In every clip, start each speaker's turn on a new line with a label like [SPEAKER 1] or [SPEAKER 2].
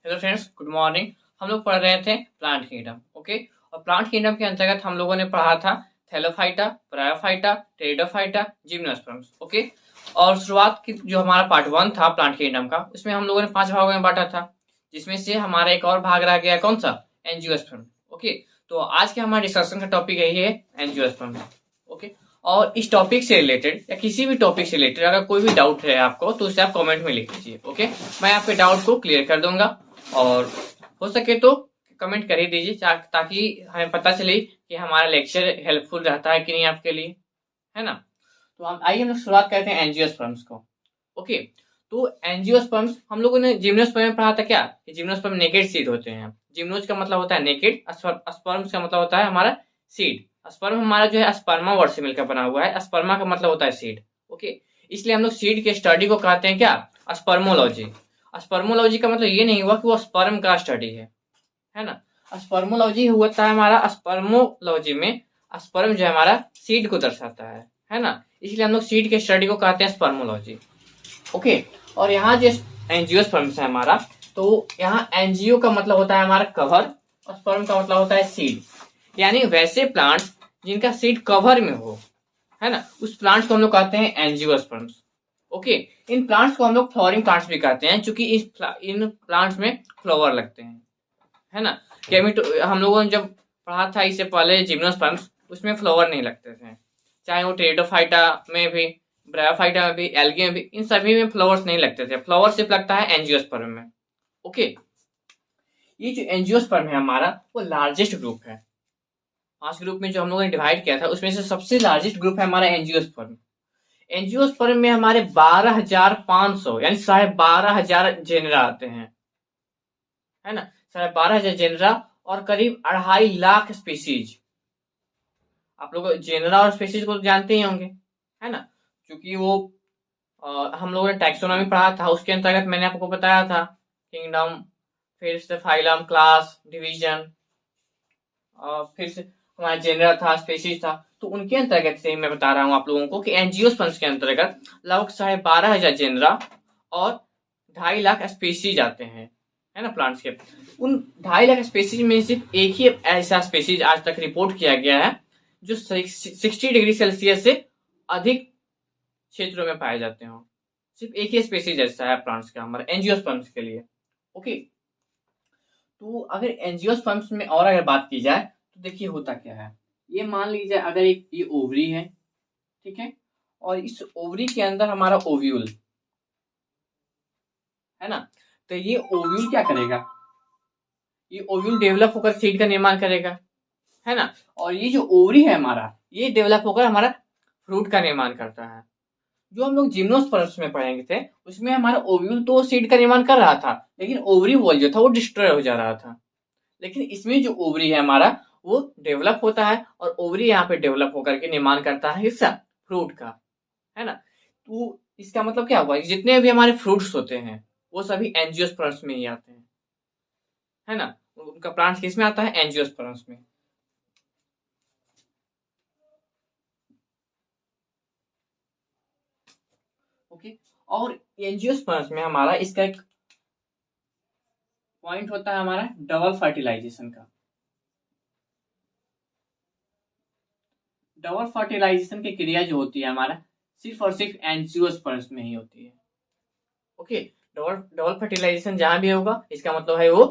[SPEAKER 1] Hello friends, good morning. हम लोग पढ़ रहे थे प्लांट किंगडम। ओके। और प्लांट किंगडम के अंतर्गत हम लोगों ने पढ़ा था Thallophyta, bryophyta, pteridophyta, gymnosperms. Okay. और शुरुआत की जो हमारा पार्ट 1 था प्लांट किंगडम का, उसमें हम लोगों ने 5 भागों में बांटा था, जिसमें से हमारा एक और भाग रह गया, कौन सा? एंजियोस्पर्म। ओके। तो आज के हमारे डिस्कशन का टॉपिक यही है, एंजियोस्पर्म। ओके। और इस टॉपिक से रिलेटेड या किसी भी टॉपिक से रिलेटेड अगर कोई भी डाउट है आपको, तो उसे आप कमेंट में लिख दीजिए। ओके। मैं आपके डाउट को क्लियर कर दूंगा, और हो सके तो कमेंट कर ही दीजिए, ताकि हमें पता चले कि हमारा लेक्चर हेल्पफुल रहता है कि नहीं आपके लिए, है ना। तो हम लोग शुरुआत करते हैं एंजियोस्पर्म्स को। ओके। तो एंजियोस्पर्म्स हम लोगों ने जिम्नोस्पर्म में पढ़ा था क्या, कि जिम्नोस्पर्म नेकेड सीड होते हैं। जिम्नोज का मतलब होता है नेकेड, स्पर्म्स का मतलब होता है हमारा सीड। स्पर्म हमारा जो है स्पर्मा वर्ड से मिलकर बना हुआ है, स्पर्मा का मतलब होता है सीड। ओके। इसलिए हम लोग सीड के स्टडी को कहते हैं क्या, स्पर्मोलॉजी। स्पर्मोलॉजी का मतलब ये नहीं हुआ कि वो स्पर्म का स्टडी है ना। स्पर्मोलॉजी होता है हमारा, स्पर्मोलॉजी में स्पर्म जो है हमारा सीड को दर्शाता है ना। इसलिए हम लोग सीड के स्टडी को कहते हैं स्पर्मोलॉजी। ओके। और यहाँ जो एंजियोस्पर्म्स है हमारा, तो यहाँ एनजीओ का मतलब होता है हमारा कवर, और स्पर्म का मतलब होता है सीड। यानी वैसे प्लांट्स जिनका सीड कवर में हो, है ना, उस प्लांट्स को हम लोग कहते हैं एंजियोस्पर्म्स। ओके। इन प्लांट्स को हम लोग फ्लावरिंग प्लांट्स भी कहते हैं, क्योंकि इन प्लांट्स में फ्लावर लगते हैं, है ना। हम लोगों ने जब पढ़ा था इससे पहले जिम्नोस्पर्म्स, उसमें फ्लावर नहीं लगते थे, चाहे वो टेरिडोफाइटा में भी, ब्रायोफाइटा में भी, एल्गी में भी, इन सभी में फ्लावर्स नहीं लगते थे। फ्लावर सिर्फ लगता है एंजियोस्पर्म में। ओके। ये जो एंजियोस्पर्म है हमारा, वो लार्जेस्ट ग्रुप है। 5 ग्रुप में जो हम लोगों ने डिवाइड किया था, उसमें से सबसे लार्जेस्ट ग्रुप है हमारा एंजियोस्पर्म। एंजियोस्पर्म में हमारे 12,500 यानी 12,500 जेनरा आते हैं, है ना। 12,500 जेनरा और करीब 2.5 लाख स्पीसीज। आप लोग जेनरा और स्पीसीज को तो जानते ही होंगे, है ना, क्योंकि वो हम लोगों ने टैक्सोनॉमी पढ़ा था, उसके अंतर्गत मैंने आपको बताया था किंगडम, फिर से फाइलम, क्लास, डिवीजन, फिर से हमारा जेनरा था, स्पीसीज था। तो उनके अंतर्गत से मैं बता रहा हूँ आप लोगों को कि एंजियोस्पर्म्स के अंतर्गत लगभग 12,500 जेनरा और 2.5 लाख स्पीसीज आते हैं, है ना, प्लांट्स के। उन 2.5 लाख स्पीसीज में सिर्फ एक ही ऐसा स्पीसीज आज तक रिपोर्ट किया गया है जो 60 डिग्री सेल्सियस से अधिक क्षेत्रों में पाए जाते हो। सिर्फ एक ही स्पीसीज ऐसा है प्लांट्स का, हमारे एंजियोस्पर्म्स के लिए। ओके। तो अगर एंजियोस्पर्म्स में और अगर बात की जाए, तो देखिए होता क्या है। ये मान लीजिए अगर एक ये ओवरी है, ठीक है, और इस ओवरी के अंदर हमारा ओव्यूल है ना। तो ये ओव्यूल क्या करेगा, ये ओव्यूल डेवलप होकर सीड का निर्माण करेगा, है ना। और ये जो ओवरी है हमारा, ये डेवलप होकर हमारा फ्रूट का निर्माण करता है। जो हम लोग जिम्नोस्पर्म्स में पढ़ेंगे थे, उसमें हमारा ओव्यूल तो सीड का निर्माण कर रहा था, लेकिन ओवरी वॉल जो था वो डिस्ट्रॉय हो जा रहा था। लेकिन इसमें जो ओवरी है हमारा, वो डेवलप होता है, और ओवरी यहाँ पे डेवलप होकर के निर्माण करता है हिस्सा फ्रूट का, है ना। तो इसका मतलब क्या हुआ कि जितने भी हमारे फ्रूट्स होते हैं, वो सभी एंजियोस्पर्म्स में ही आते हैं, है ना। उनका प्लांट किस में आता है, एंजियोस्पर्म्स में। ओके। और एंजियोस्पर्म्स में हमारा इसका एक पॉइंट होता है हमारा डबल फर्टिलाइजेशन का। डबल फर्टिलाइजेशन की क्रिया जो होती है हमारा, सिर्फ और सिर्फ एंजियोस्पर्म्स में ही होती है। ओके। डबल डबल फर्टिलाइजेशन जहां भी होगा, इसका मतलब है वो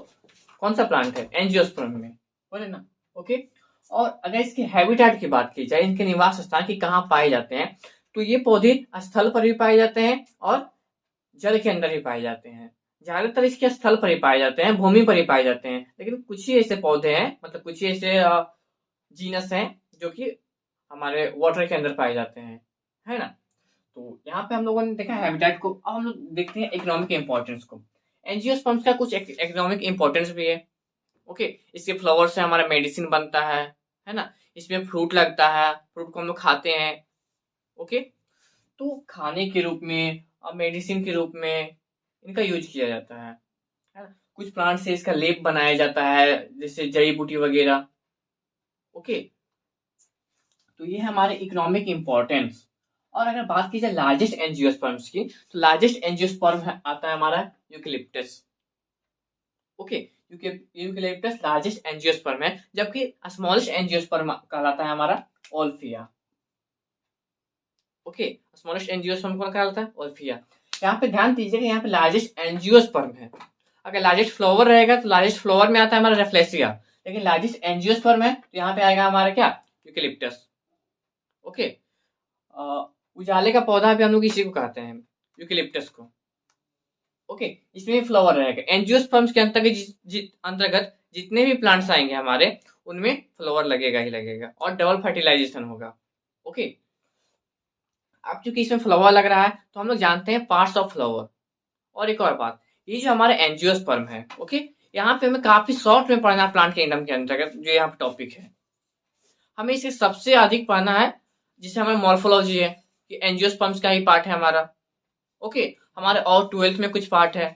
[SPEAKER 1] कौन सा प्लांट है, एंजियोस्पर्म में, बोले ना। ओके। और अगर इसके हैबिटेट की बात की जाए, इनके निवास स्थान की कहाँ पाए जाते हैं, तो ये पौधे स्थल पर भी पाए जाते हैं और जल के अंदर भी पाए जाते हैं। ज्यादातर इसके स्थल पर ही पाए जाते हैं, भूमि पर ही पाए जाते हैं, लेकिन कुछ ही ऐसे पौधे हैं, मतलब कुछ ही ऐसे जीनस हैं जो कि हमारे वाटर के अंदर पाए जाते हैं, है ना। तो यहाँ पे हम लोगों ने देखा हैबिटेट को। अब हम लोग देखते हैं इकोनॉमिक इंपॉर्टेंस को। एंजियोस्पर्म्स का कुछ इकोनॉमिक इंपॉर्टेंस भी है। ओके। इसके फ्लावर से हमारा मेडिसिन बनता है ना। इसमें फ्रूट लगता है, फ्रूट को हम लोग खाते हैं। ओके। तो खाने के रूप में और मेडिसिन के रूप में इनका यूज किया जाता है ना। कुछ प्लांट से इसका लेप बनाया जाता है, जैसे जड़ी बूटी वगैरह। ओके। तो ये है हमारे इकोनॉमिक इंपॉर्टेंस। और अगर बात की जाए लार्जेस्ट एंजियोस्पर्म्स की, तो लार्जेस्ट एंजियोस्पर्म आता है हमारा eucalyptus. Okay, eucalyptus largest angiosperm है, जबकि स्मॉलेस्ट एंजियोस्पर्म कहलाता है हमारा ओल्फिया। ओके, स्मॉलेस्ट एंजियोस्पर्म कौन कहलाता है? ओल्फिया। यहाँ पे ध्यान दीजिएगा, यहाँ पे लार्जेस्ट एंजियोस्पर्म है। अगर लार्जेस्ट फ्लावर रहेगा तो लार्जेस्ट फ्लावर में आता है हमारा रेफ्लेसिया, लेकिन लार्जेस्ट एंजियोस्पर्म है तो यहाँ पे आएगा हमारा क्या? यूकेलिप्टस। ओके, उजाले का पौधा भी हम लोग इसी को कहते हैं, यूकेलिप्टस को। ओके, इसमें फ्लावर रहेगा। एंजियोस्पर्म्स के अंतर्गत जितने भी प्लांट्स आएंगे हमारे, उनमें फ्लावर लगेगा ही लगेगा और डबल फर्टिलाइजेशन होगा। ओके, अब चूंकि इसमें फ्लावर लग रहा है तो हम लोग जानते हैं पार्ट्स ऑफ फ्लावर। और एक और बात, ये जो हमारा एंजियोस्पर्म है, ओके, यहाँ पे हमें काफी शॉर्ट में पढ़ना है प्लांट किंगडम के अंतर्गत, जो यहाँ पे टॉपिक है। हमें इसे सबसे अधिक पढ़ना है जिसे हमारा मॉर्फोलॉजी है, कि एंजियोस्पर्म्स का ही पार्ट है हमारा। ओके, हमारे और 12th में कुछ पार्ट है,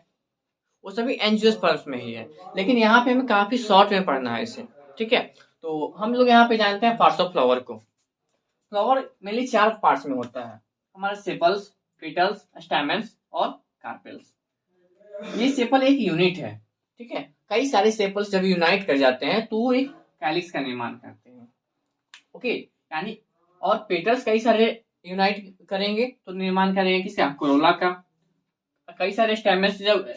[SPEAKER 1] वो सभी एंजियोस्पर्म्स में ही है, लेकिन यहाँ पे हमें काफी शॉर्ट में पढ़ना है इसे। ठीक है, तो हम लोग यहाँ पे जानते हैं पार्ट्स ऑफ फ्लावर को। फ्लावर मेनली 4 पार्ट्स में होता है हमारा, सेपल्स, पेटल्स, स्टैमेंस और कार्पेल्स। ये सेपल एक यूनिट है। ठीक है, कई सारे सेपल्स जब यूनाइट कर जाते हैं तो वो एक कैलिक्स का निर्माण करते हैं। ओके, यानी और पेटल्स कई सारे यूनाइट करेंगे तो निर्माण करेंगे किसका? कोरोला का। कई सारे स्टेमेंस जब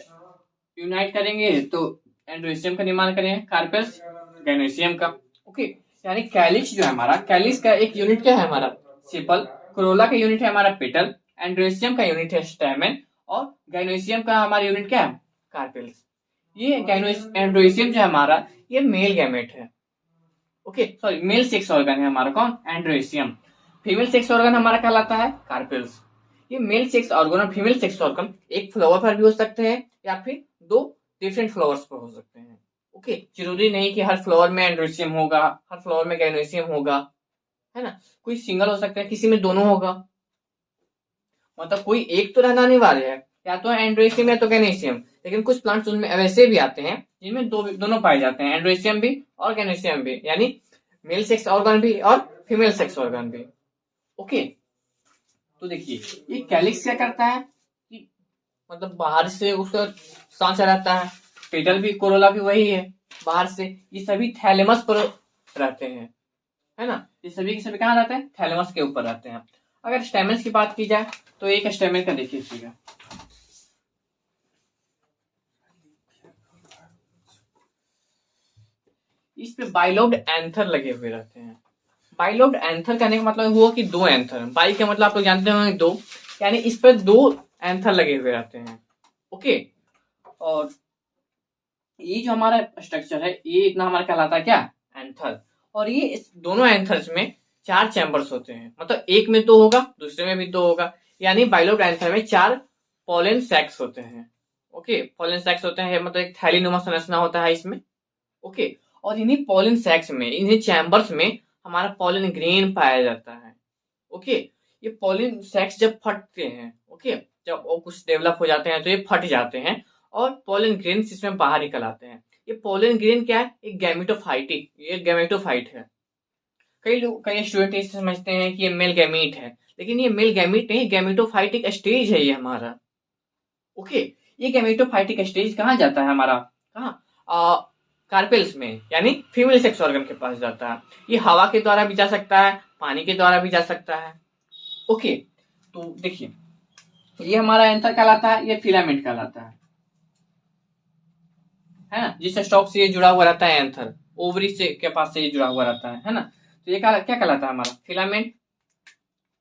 [SPEAKER 1] यूनाइट करेंगे तो एंड्रोसियम का निर्माण करेंगे, कार्पेल्स गैनोसियम का। ओके, यानी कैलिक्स जो है हमारा, कैलिक्स का एक यूनिट क्या है हमारा? सेपल। कोरोला का यूनिट है हमारा पेटल। एंड्रोसियम का यूनिट है स्टेमेन। और गैनोसियम का हमारा यूनिट क्या है? कार्पेल्स। ये एंड्रोसियम जो है हमारा, ये मेल गैमेट है। Okay, sorry, male sex organ है हमारा। कौन? एंड्रोसियम। फीमेल सेक्स ऑर्गन हमारा कहलाता है कार्पेल्स। ये मेल सेक्स ऑर्गन और फीमेल सेक्स ऑर्गन एक फ्लावर पर भी हो सकते हैं या फिर 2 डिफरेंट फ्लावर्स पर हो सकते हैं। ओके, जरूरी नहीं कि हर फ्लावर में एंड्रोसियम होगा, हर फ्लावर में गैनोसियम होगा, है ना। कोई सिंगल हो सकता है, किसी में दोनों होगा। मतलब कोई एक तो रहना अनिवार्य है, या तो एंड्रोसियम या तो गैनोसियम। लेकिन कुछ प्लांट्स उनमें वैसे भी आते हैं जिनमें दोनों पाए जाते हैं, एंड्रोसियम भी और गैनोसियम भी, यानी मेल सेक्स ऑर्गन भी और फीमेल सेक्स ऑर्गन भी। ओके, तो देखिए ये कैलिक्स क्या करता है कि मतलब बाहर से उसका सांचा रहता है। पेटल भी, कोरोला भी वही है बाहर से। ये सभी थैलेमस पर रहते हैं, है ना। ये सभी के सभी कहाँ रहते हैं? थैलेमस के ऊपर रहते हैं। अगर स्टेमेंस की बात की जाए तो एक स्टेमेन का देखिए फिगर, इस पे बाइलोब्ड एंथर लगे हुए रहते हैं। बाइलोब्ड एंथर कहने का मतलब हुआ कि 2 एंथर। बाई का मतलब आप लोग जानते होंगे 2, यानी इस पर 2 एंथर लगे हुए रहते हैं। ओके, और ये जो हमारा स्ट्रक्चर है, ये इतना हमारा कहलाता है क्या? एंथर। और ये इस दोनों एंथर्स में 4 चैम्बर्स होते हैं, मतलब एक में 2 होगा, दूसरे में भी 2 होगा, यानी बाइलोब्ड एंथर में 4 पॉलन सैक्स होते हैं। ओके, पॉलन सैक्स होते हैं, मतलब एक थैलीनुमा संरचना होता है इसमें। ओके, और इन्हीं पॉलन सैक्स में, इन्हीं चैम्बर्स में हमारा पॉलन ग्रेन पाया जाता है। ओके, ये पॉलन सैक्स जब फटते हैं, ओके, जब वो कुछ डेवलप हो जाते हैं तो ये फट जाते हैं और पॉलन ग्रेन इसमें बाहर निकल आते हैं। ये पॉलन ग्रेन क्या है? एक गैमेटोफाइटिक, ये गैमेटोफाइट है। कई लोग, कई स्टूडेंट इसे समझते हैं कि ये मेल गैमीट है, लेकिन ये मेल गैमीट नहीं, गैमेटोफाइटिक स्टेज है ये हमारा। ओके, ये गैमेटोफाइटिक स्टेज कहाँ जाता है हमारा? कहाँ? कार्पेल्स में, यानी फीमेल सेक्स ऑर्गन के पास जाता है। ये हवा के द्वारा भी जा सकता है, पानी के द्वारा भी जा सकता है। ओके, तो देखिए ये हमारा एंथर कहलाता है, ये फिलामेंट कहलाता है ना। जिस स्टॉक से ये जुड़ा हुआ रहता है एंथर, ओवरी से के पास से ये जुड़ा हुआ रहता है ना। तो ये क्या कहलाता है? हमारा फिलामेंट।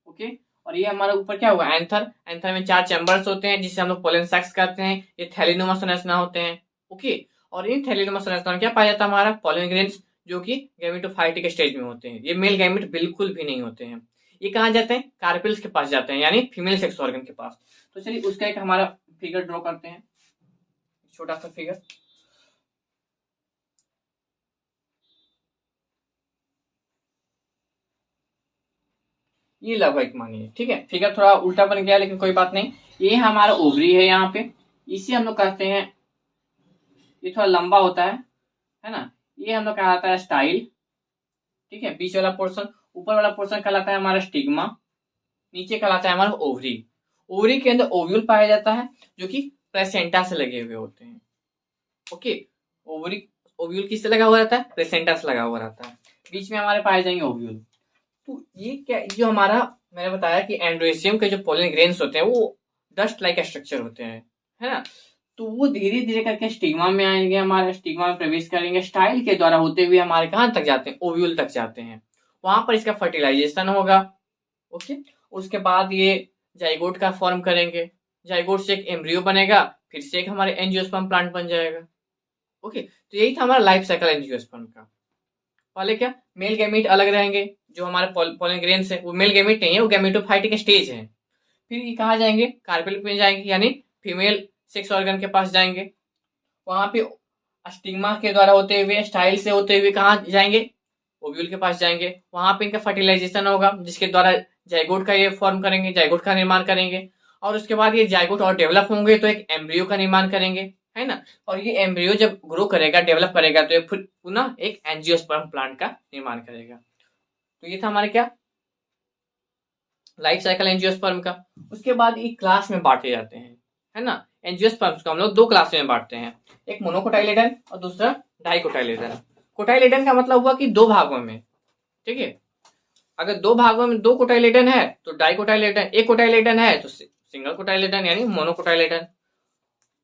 [SPEAKER 1] ओके, और ये हमारा ऊपर क्या हुआ? एंथर। एंथर में 4 चैम्बर्स होते हैं जिसे हम लोग पोलन सैक्स कहते हैं। ये थैलीनुमा संरचना होते हैं। ओके, और इन थैलीनुमा संरचना में क्या पाया जाता है? हमारा पॉलन ग्रेन्स, जो कि गैमेटोफाइटिक स्टेज में होते हैं। ये मेल गैमेट बिल्कुल भी नहीं होते हैं। ये कहाँ जाते हैं? कार्पेल्स के पास जाते हैं, यानी फीमेल सेक्स ऑर्गन के पास। तो चलिए उसका एक हमारा फिगर ड्रॉ करते हैं, छोटा सा फिगर। ये लगभग मानिए, ठीक है। फिगर थोड़ा उल्टा बन गया लेकिन कोई बात नहीं। ये हमारा ओवरी है यहाँ पे, इसे हम लोग कहते हैं, ये थोड़ा लंबा होता है ना। ये हम लोग कहलाता है स्टाइल। ठीक है, बीच वाला पोर्शन, ऊपर वाला पोर्शन कहलाता है हमारा स्टिग्मा, नीचे कहलाता है हमारा ओवरी। ओवरी के अंदर ओव्यूल पाया जाता है जो कि प्लेसेंटा से लगे हुए होते हैं। ओके, ओव्यूल किससे लगा हुआ रहता है? प्लेसेंटा से लगा हुआ रहता है। बीच में हमारे पाए जाएंगे ओव्यूल। तो ये क्या, जो हमारा मैंने बताया कि एंड्रोसियम के जो पोलन ग्रेन्स होते हैं वो डस्ट लाइक स्ट्रक्चर होते हैं, है ना। तो वो धीरे धीरे करके स्टिग्मा में आएंगे, हमारे स्टिग्मा में प्रवेश करेंगे, स्टाइल के द्वारा होते हुए हमारे कहाँ तक जाते हैं? ओव्यूल तक जाते हैं। वहां पर इसका फर्टिलाइजेशन होगा। ओके, उसके बाद ये जाइगोट का फॉर्म करेंगे, जाइगोट से एक एम्ब्रियो बनेगा, फिर से एक हमारे एंजियोस्पर्म प्लांट बन जाएगा। ओके, तो यही था हमारा लाइफ साइकिल एंजियोस्पर्म का। पहले क्या, मेल गैमीट अलग रहेंगे, जो हमारे पोलन ग्रेन्स है वो मेल गैमीट नहीं है, वो गैमेटोफाइटिक स्टेज है। फिर ये कहाँ जाएंगे? कार्पेल में जाएंगे, यानी फीमेल सेक्स ऑर्गन के पास जाएंगे। वहां पे स्टिग्मा के द्वारा होते हुए, स्टाइल से होते हुए कहाँ जाएंगे? ओव्यूल के पास जाएंगे। वहां पे इनका फर्टिलाइजेशन होगा, जिसके द्वारा जाइगोट का ये फॉर्म करेंगे, जाइगोट का निर्माण करेंगे। और उसके बाद ये जाइगोट और डेवलप होंगे तो एक एम्ब्रियो का निर्माण करेंगे, है ना। और ये एम्ब्रियो जब ग्रो करेगा, डेवलप करेगा, तो ये फिर पुनः एक एंजियोस्पर्म प्लांट का निर्माण करेगा। तो ये था हमारे क्या, लाइफ साइकिल एंजियोस्पर्म का। उसके बाद ये क्लास में बांटे जाते हैं, है ना। एंजियोस्पर्म्स को हम लोग दो क्लास में बांटते हैं, एक मोनोकोटाइलेडन और दूसरा डाइकोटाइलेडन। कोटाइलेडन का मतलब हुआ कि दो भागों में, ठीक है। अगर दो भागों में दो कोटाइलेडन है तो डाइकोटाइलेडन, एक कोटाइलेडन है तो सिंगल कोटाइलेडन यानी मोनोकोटाइलेडन।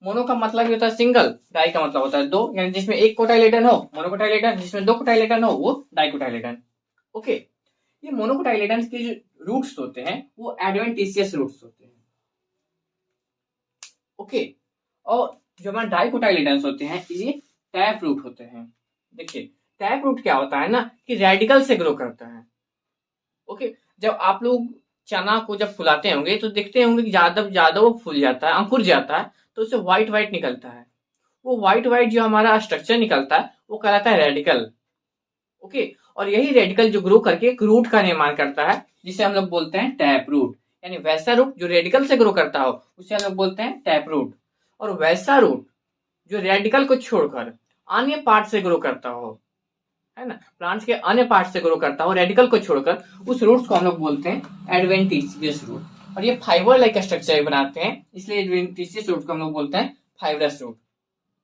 [SPEAKER 1] मोनो का मतलब ही होता है सिंगल, डाई का मतलब होता है दो, यानी जिसमें एक कोटाइलेडन हो मोनोकोटाइलेडन, जिसमें दो कोटाइलेडन हो वो डाइकोटाइलेडन। ओके, ये मोनोकोटाइलेडन के जो रूट्स होते हैं वो एडवेंटिशियस रूट्स होते हैं। ओके, और जो हमारे डाइकोटाइलेडन्स होते हैं ये टैप रूट होते हैं। देखिए टैप रूट क्या होता है ना, कि रेडिकल से ग्रो करता है। ओके, जब आप लोग चना को जब फुलाते होंगे तो देखते होंगे कि ज्यादा ज्यादा वो फूल जाता है, अंकुर जाता है, तो उससे व्हाइट व्हाइट निकलता है। वो व्हाइट व्हाइट जो हमारा स्ट्रक्चर निकलता है वो कहलाता है रेडिकल। ओके, और यही रेडिकल जो ग्रो करके एक रूट का निर्माण करता है, जिसे हम लोग बोलते हैं टैप रूट। यानी वैसा रूट जो रेडिकल से ग्रो करता हो उसे हम लोग बोलते हैं टैप रूट, और वैसा रूट जो रेडिकल को छोड़कर अन्य पार्ट से ग्रो करता हो, है ना, प्लांट्स के अन्य पार्ट से ग्रो करता हो रेडिकल को छोड़कर, उस रूट्स को हम लोग बोलते हैं एडवेंटिशियस रूट। और ये फाइबर लाइक स्ट्रक्चर बनाते हैं, इसलिए एडवेंटिशियस रूट को हम लोग बोलते हैं फाइब्रस रूट।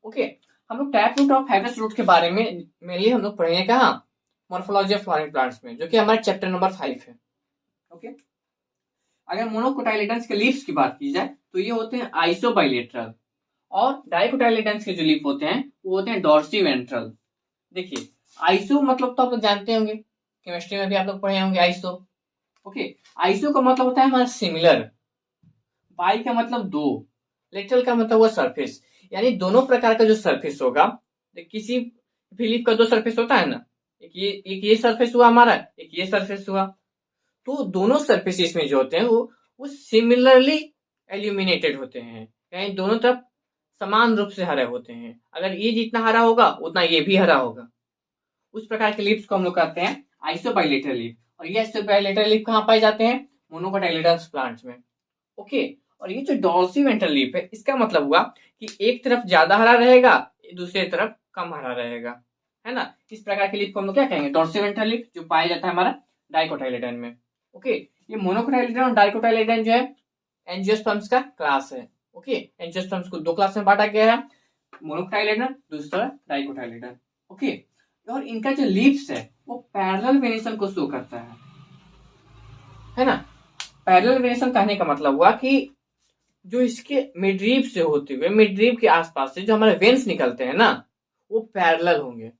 [SPEAKER 1] ओके, हम लोग टैप रूट और फाइब्रस रूट के बारे में मेनली हम लोग पढ़ेंगे कहाँ? मॉर्फोलॉजी ऑफ फ्लावरिंग प्लांट्स में, जो कि हमारे चैप्टर नंबर 5 है। ओके, अगर मोनोकोटाइलेडन्स के लीव्स की बात की जाए तो ये होते हैं आइसोबाइलेटरल, और डाइकोटाइलेडन्स के जो लीफ होते हैं वो होते हैं डॉर्सीवेंट्रल। देखिए आइसो मतलब तो आप लोग जानते होंगे, केमिस्ट्री में भी आप लोग पढ़े होंगे आइसो। ओके, आइसो का मतलब होता है हमारा सिमिलर, बाई का मतलब दो, लेटरल का मतलब हुआ सरफेस, यानी दोनों प्रकार का जो सरफेस होगा, किसी भी लीफ का दो सरफेस होता है ना, एक ये सरफेस हुआ हमारा, एक ये सरफेस हुआ, तो दोनों सरफेसेस में जो होते हैं वो सिमिलरली एल्यूमिनेटेड होते हैं, यानी दोनों तरफ समान रूप से हरे होते हैं। अगर ये जितना हरा होगा उतना ये भी हरा होगा। उस प्रकार के लीव्स को हम लोग कहते हैं आइसोबाइलेटरल लीफ। और ये आइसोबाइलेटरल लीफ कहाँ पाए जाते हैं? मोनोकोटाइलेडन्स प्लांट्स में। ओके, और ये जो डॉर्सीवेंट्रल लीफ है इसका मतलब हुआ कि एक तरफ ज्यादा हरा रहेगा, दूसरी तरफ कम हरा रहेगा, है ना। इस प्रकार के लीफ को हम लोग क्या कहेंगे? डॉर्सीवेंट्रल लीफ, जो पाया जाता है हमारा डाइकोटाइलेडन में। ओके, ये मोनोकोटाइलेडन और डाइकोटाइलेडन जो है एंजियोस्पर्म्स का क्लास है। ओके, एंजियोस्पर्म्स को दो क्लास में बांटा गया है, मोनोकोटाइलेडन, दूसरा डाइकोटाइलेडन। ओके, और इनका जो लीव्स है वो पैरेलल वेनेशन को शो करता है ना। पैरेलल वेनेशन कहने का मतलब हुआ कि जो इसके मिडरीब से होते हुए, मिडरीब के आसपास से जो हमारे वेन्स निकलते हैं ना, वो पैरेलल होंगे,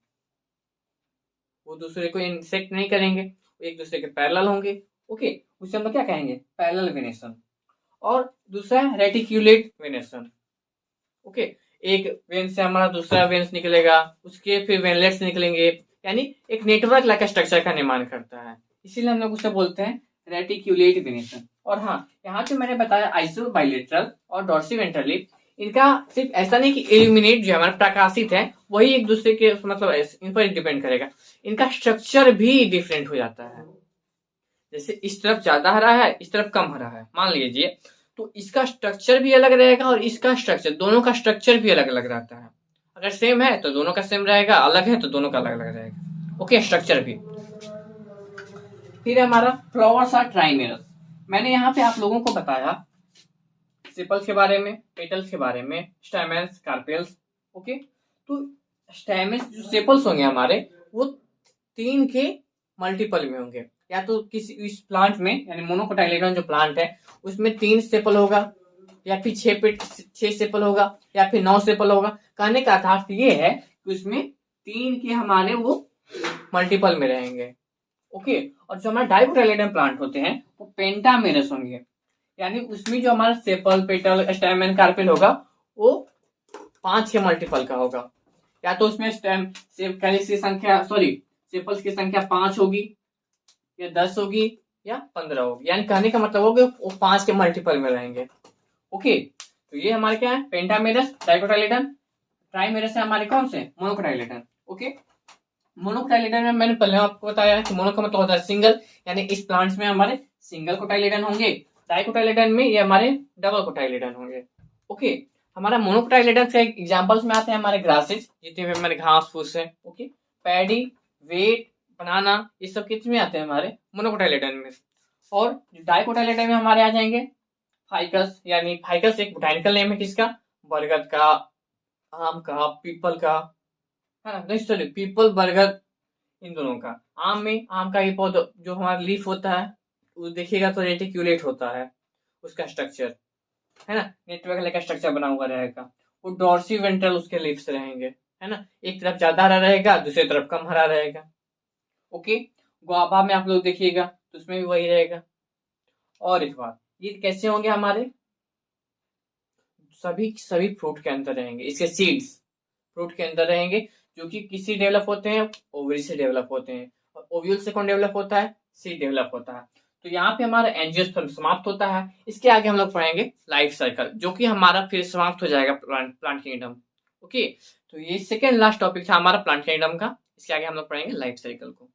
[SPEAKER 1] वो दूसरे को इंसेक्ट नहीं करेंगे, वो एक दूसरे के पैरेलल होंगे। ओके, उसे हम लोग क्या कहेंगे? Parallel venation. और दूसरा है रेटिक्यूलेट वेनेशन। ओके, एक वेन से हमारा दूसरा वेन्स निकलेगा, उसके फिर वेनलेट्स निकलेंगे, यानी एक नेटवर्क लाइक स्ट्रक्चर का निर्माण करता है, इसीलिए हम लोग उसे बोलते हैं रेटिक्यूलेट वेनेशन। और हाँ, यहाँ पे मैंने बताया आइसोबाइलेटरल और डॉर्सीवेंट्रल लीफ, इनका सिर्फ ऐसा नहीं कि इल्यूमिनेट जो हमारा प्रकाशित है वही एक दूसरे के मतलब इन पर डिपेंड करेगा, इनका स्ट्रक्चर भी डिफरेंट हो जाता है। जैसे इस तरफ ज्यादा हरा है, इस तरफ कम हरा है, मान लीजिए, तो इसका स्ट्रक्चर भी अलग रहेगा और इसका स्ट्रक्चर, दोनों का स्ट्रक्चर भी अलग अलग रहता है। अगर सेम है तो दोनों का सेम रहेगा, अलग है तो दोनों का अलग अलग रहेगा। ओके, स्ट्रक्चर भी। फिर हमारा फ्लावर्स आर ट्राइमेरस। मैंने यहाँ पे आप लोगों को बताया सेपल्स के बारे में, पेटल्स के बारे में, स्टैमेन्स, कार्पेल्स। ओके, तो स्टेमन्स जो सेपल्स होंगे हमारे वो 3 के मल्टीपल में होंगे, या तो किसी इस प्लांट में यानी मोनोकोटाइलेडोन जो प्लांट है उसमें 3 सेपल होगा, या फिर 6 सेपल होगा, या फिर 9 सेपल होगा। कहने का अर्थ ये है कि उसमें 3 के हमारे वो मल्टीपल में रहेंगे। ओके, और जो हमारे डाइकोटाइलेडोन प्लांट होते हैं वो पेंटामेरस होंगे, यानी उसमें जो हमारा सेपल, पेटल, स्टेमन, कार्पेल होगा वो 5 के मल्टीपल का होगा। या तो उसमें स्टेम कैलिक्स की संख्या सेपल्स की संख्या 5 होगी, या 10 होगी, या 15 होगी, यानी कहने का मतलब होगा वो 5 के मल्टीपल में रहेंगे। ओके, तो ये हमारे क्या है, पेंटामेरस, डाइकोटाइलेडोन। ट्राइमेरस है हमारे कौन से, मोनोकोटाइलेडोन। ओके, मोनोकोटाइलेडोन में मैंने पहले आपको बताया कि मोनो का मतलब होता है सिंगल, यानी इस प्लांट्स में हमारे सिंगल कोटाइलेडोन होंगे। डाइकोटाइलेडोन में ये हमारे डबल कोटाइलेडोन होंगे। ओके, हमारा मोनोकोटाइलेडोन से एग्जांपल्स में आते हैं हमारे ग्रासेस, जितने भी हमारे घास फूस है। ओके, पैडी, वेट, बनाना, ये सब किस में आते हैं, हमारे मोनोकोटाइलेडोन में। और डाइकोटाइलेडोन में हमारे आ जाएंगे फाइकस, यानी फाइकस एक बोटैनिकल नेम है किसका, बरगद का, आम का, पीपल का, है ना, नहीं सॉरी, पीपल, बरगद, इन दोनों का। आम में आम का ये पौधा जो हमारा लीफ होता है वो देखिएगा तो रेटिक्यूलेट होता है उसका स्ट्रक्चर, है ना, नेटवर्क लेकर स्ट्रक्चर बना हुआ रहेगा। वो डॉर्सी वेंट्रल उसके लीव्स रहेंगे, है ना, एक तरफ ज्यादा हरा रहेगा, दूसरी तरफ कम हरा रहेगा। ओके, गुआवा में आप लोग देखिएगा तो उसमें भी वही रहेगा। और एक बात, ये कैसे होंगे हमारे, सभी सभी फ्रूट के अंदर रहेंगे, इसके सीड्स फ्रूट के अंदर रहेंगे, जो कि किसी डेवलप होते हैं, ओवरी से डेवलप होते हैं, और ओव्यूल से कौन डेवलप होता है, सीड डेवलप होता है। तो यहाँ पे हमारा एंजियोस्पर्म समाप्त होता है। इसके आगे हम लोग पढ़ेंगे लाइफ साइकिल, जो कि हमारा फिर समाप्त हो जाएगा प्लांट किंगडम। ओके, तो ये सेकेंड लास्ट टॉपिक था हमारा प्लांट किंगडम का। इसके आगे हम लोग पढ़ेंगे लाइफ साइकिल को।